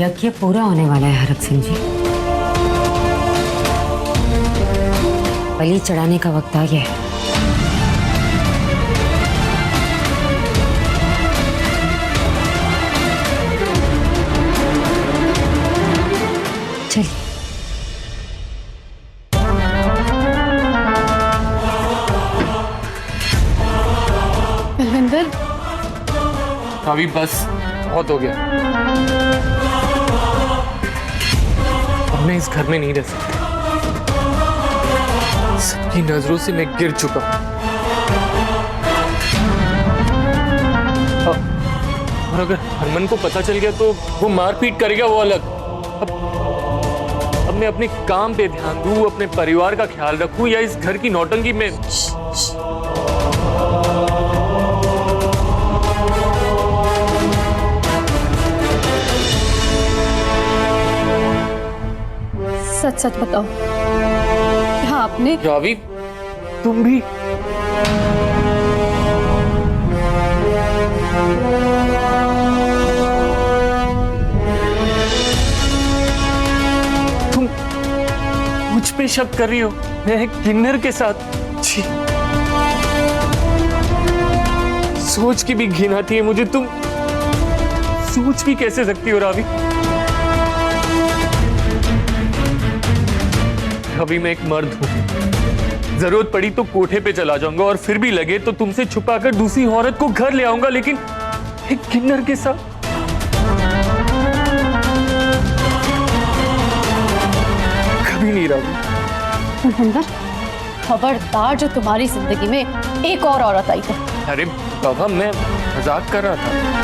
यज्ञ पूरा होने वाला है हरक सिंह जी। बलि चढ़ाने का वक्त आ गया है। चलिए। बलविंदर, अभी बस बहुत हो गया। अब मैं इस घर में नहीं रह सकता। सबकी नजरों से मैं गिर चुका हूं। और अगर हरमन को पता चल गया तो वो मारपीट करेगा, वो अलग। अब मैं अपने काम पे ध्यान दूं, अपने परिवार का ख्याल रखूं, या इस घर की नौटंकी में। सच सच बताओ, क्या आपने? रावी, तुम भी? तुम मुझ पे शक कर रही हो? मैं एक किन्नर के साथ? छी, सोच की भी घिन आती है मुझे। तुम सोच भी कैसे सकती हो रावी? अभी मैं एक मर्द हूं, जरूरत पड़ी तो कोठे पे चला जाऊंगा, और फिर भी लगे तो तुमसे छुपाकर दूसरी औरत को घर ले आऊंगा, लेकिन एक किन्नर के साथ कभी नहीं रहूंगा। बलविंदर, खबरदार जो तुम्हारी जिंदगी में एक और औरत आई तो। अरे बाबा, मैं मजाक कर रहा था।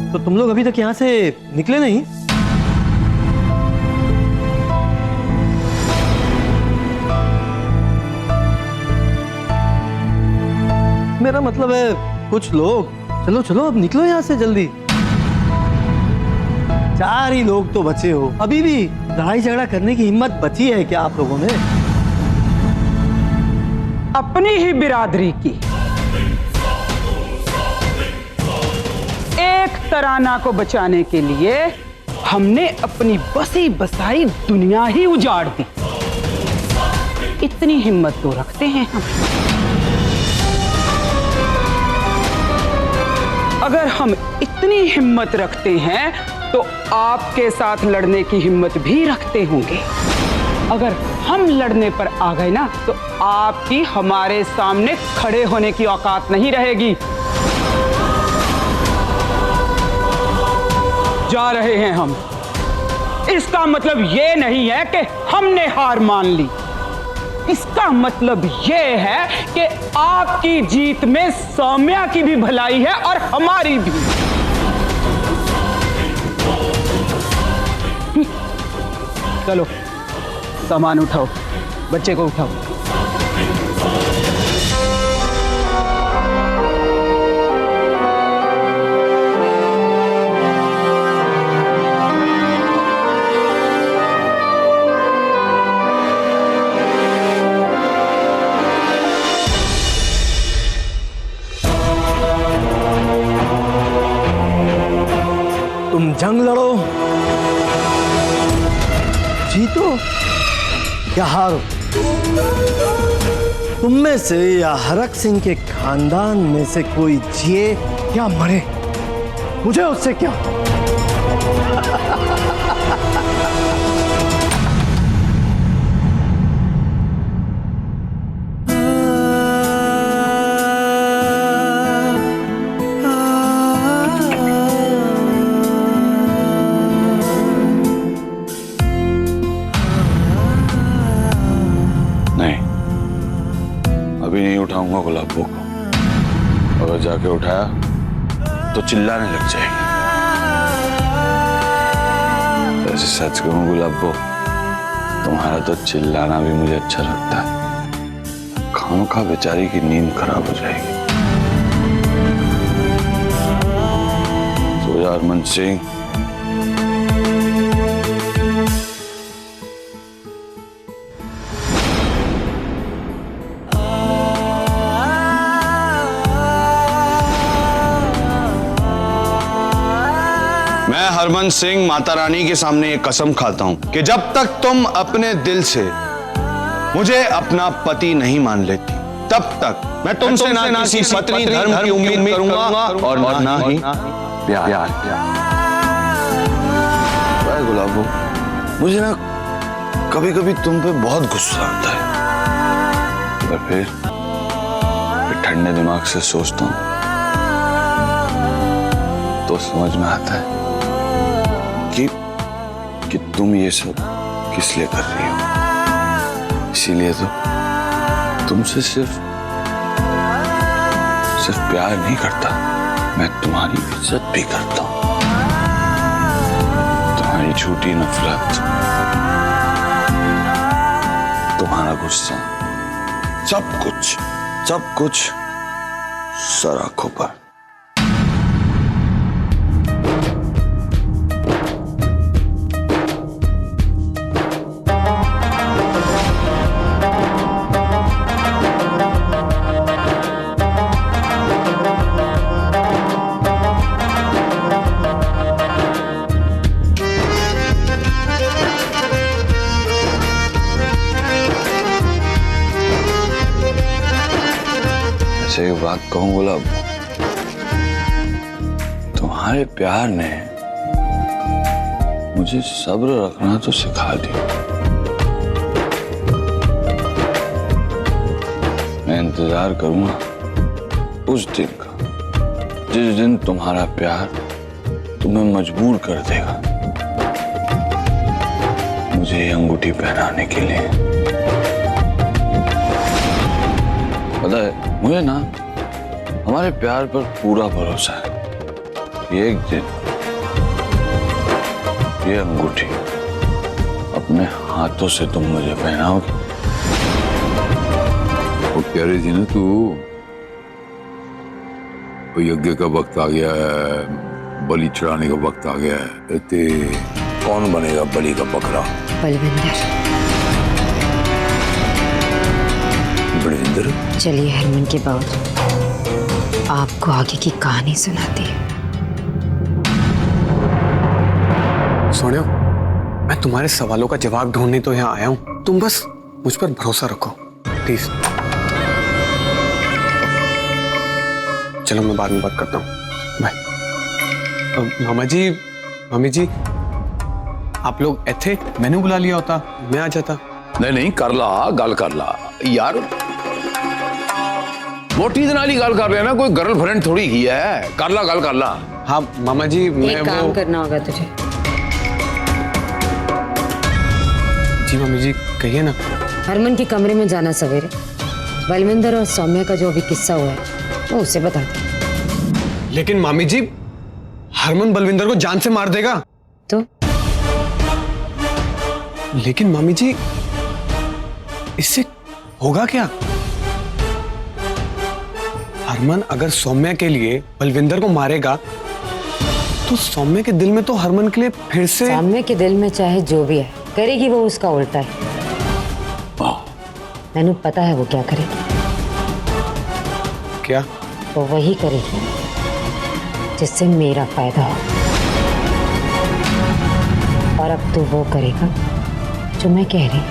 तो तुम लोग अभी तक यहाँ से निकले नहीं? मेरा मतलब है कुछ लोग। चलो चलो, अब निकलो यहाँ से जल्दी। 4 ही लोग तो बचे हो। अभी भी लड़ाई झगड़ा करने की हिम्मत बची है क्या आप लोगों में? अपनी ही बिरादरी की एक तराना को बचाने के लिए हमने अपनी बसी बसाई दुनिया ही उजाड़ दी। इतनी हिम्मत तो रखते हैं हम। अगर हम इतनी हिम्मत रखते हैं तो आपके साथ लड़ने की हिम्मत भी रखते होंगे। अगर हम लड़ने पर आ गए ना तो आपकी हमारे सामने खड़े होने की औकात नहीं रहेगी। जा रहे हैं हम। इसका मतलब ये नहीं है कि हमने हार मान ली। इसका मतलब ये है कि आपकी जीत में सौम्या की भी भलाई है और हमारी भी। चलो सामान उठाओ, बच्चे को उठाओ। तुम जंग लड़ो, जीतो या हारो। तुम में से या हरक सिंह के खानदान में से कोई जिए या मरे, मुझे उससे क्या। अभी नहीं उठाऊंगा गुलाबो को। अगर जाके उठाया तो चिल्लाने लग जाएगी। वैसे सच कहूं गुलाबो, तुम्हारा तो चिल्लाना भी मुझे अच्छा लगता है। खामखा बेचारी की नींद खराब हो जाएगी। सो जा हरमन सिंह। मैं हरमन सिंह माता रानी के सामने एक कसम खाता हूं कि जब तक तुम अपने दिल से मुझे अपना पति नहीं मान लेती, तब तक मैं तुमसे ना किसी पत्नी धर्म की उम्मीद करूंगा और ना ही प्यार। गुलाबो, मुझे ना कभी कभी तुम पे बहुत गुस्सा आता है, पर फिर ठंडे दिमाग से सोचता हूं तो समझ में आता है कि तुम ये सब किस लिए कर रही हो। इसीलिए तो तुमसे सिर्फ प्यार नहीं करता, मैं तुम्हारी इज्जत भी करता हूं। तुम्हारी झूठी नफरत, तुम्हारा गुस्सा, सब कुछ सर आंखों पर। एक बात कहूं गुलाब, तुम्हारे प्यार ने मुझे सब्र रखना तो सिखा दिया। मैं इंतजार करूंगा उस दिन का जिस दिन तुम्हारा प्यार तुम्हें मजबूर कर देगा मुझे ये अंगूठी पहनाने के लिए। पता है, मुझे ना हमारे प्यार पर पूरा भरोसा है। एक दिन ये अंगूठी अपने हाथों से तुम मुझे पहनाओगे। वो कह रही थी ना तू, यज्ञ का वक्त आ गया है, बलि चढ़ाने का वक्त आ गया है, ते कौन बनेगा बलि का बकरा? बलविंदर। बलविंदर? चलिए हरमन के बावजूद आपको आगे की कहानी सुनाती है। सोनियो, मैं तुम्हारे सवालों का जवाब ढूंढने तो यहाँ आया हूँ, तुम बस मुझ पर भरोसा रखो प्लीज। चलो मैं बाद में बात करता हूँ, बाय। मामी जी आप लोग थे, मैंने बुला लिया होता, मैं आ जाता। नहीं कर ला, गल कर ला यार। मोटी दिन वाली गल कर रहे हैं ना, कोई गर्लफ्रेंड थोड़ी की है। कर ला, गल कर ला। हाँ मामा जी, एक काम करना होगा तुझे। जी मामी जी कहिए ना। हरमन के कमरे में जाना सवेरे, बलविंदर और सौम्या का जो अभी किस्सा हुआ है वो उसे बता दे। लेकिन मामी जी, हरमन बलविंदर को जान से मार देगा तो? लेकिन मामी जी इससे होगा क्या? हरमन अगर सौम्या के लिए बलविंदर को मारेगा तो सौम्या के दिल में तो हरमन के लिए फिर से। सौम्या के दिल में चाहे जो भी है, करेगी वो उसका उल्टा है। मैंने पता है वो क्या करेगी। क्या? वो वही करेगी जिससे मेरा फायदा हो, और अब तो वो करेगा जो मैं कह रही हूँ।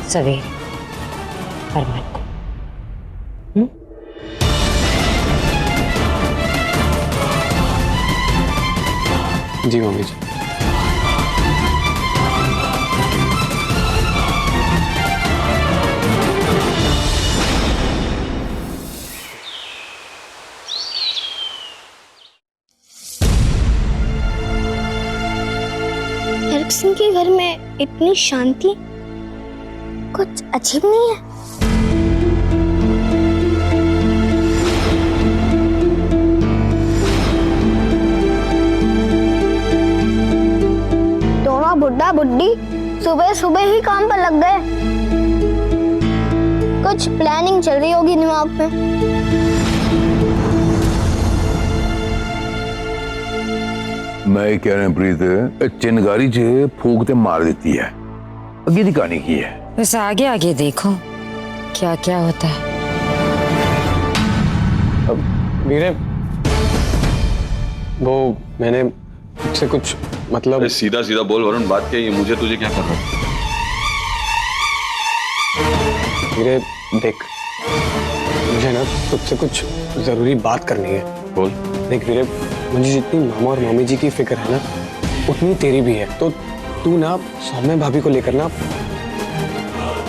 सवेरे हरमन को। जी मम्मी जी। हरक सिंह के घर में इतनी शांति, कुछ अजीब नहीं है? बुड्ढा बुड्ढी सुबह सुबह ही काम पर लग गए। कुछ प्लानिंग चल रही होगी दिमाग में। मैं कह रहा हूं प्रीत, चिनगारी जे फूकते मार देती है, आगे की कहानी की है। बस आगे आगे देखो क्या क्या होता है। वीरे, वो मैंने उससे कुछ मतलब। सीधा सीधा बोल वरुण, बात क्या है? मुझे तुझे क्या कर रहा है? वीरे देख, मुझे ना तुझसे कुछ जरूरी बात करनी है। बोल। देख वीरे, मुझे जितनी मामा और मामी जी की फिक्र है ना, उतनी तेरी भी है। तो तू ना सौम्या भाभी को लेकर ना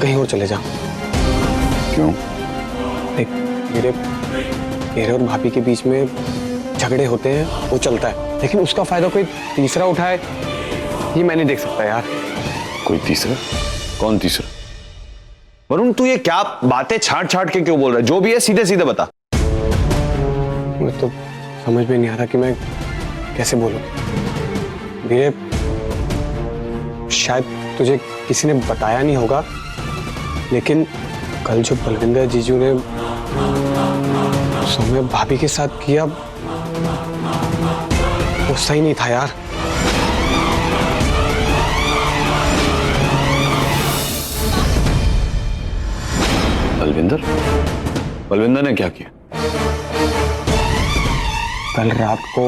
कहीं और चले जा। क्यों? देख वीरे, मेरे और भाभी के बीच में झगड़े होते हैं, वो चलता है, लेकिन उसका फायदा कोई तीसरा उठाए, ये मैं नहीं देख सकता यार। कोई तीसरा? कौन तीसरा? वरुण, तू ये क्या बातें छाट छाट के क्यों बोल रहा है? जो भी है सीधे सीधे बता। मैं तो समझ में नहीं आ रहा कि मैं कैसे बोलूं। वीरे, शायद तुझे किसी ने बताया नहीं होगा, लेकिन कल जो बलविंदर जीजू ने सौम्या भाभी के साथ किया, वो सही नहीं था यार। बलविंदर? बलविंदर ने क्या किया? कल रात को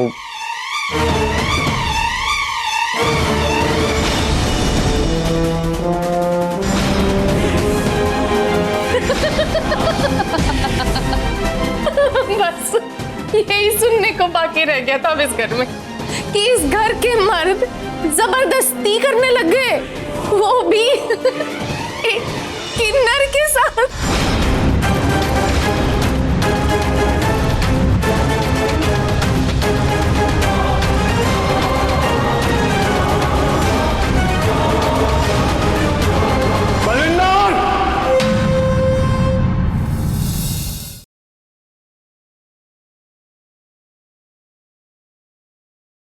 बस यही सुनने को बाकी रह गया था अब इस घर में कि इस घर के मर्द जबरदस्ती करने लग गए, वो भी एक किन्नर के साथ।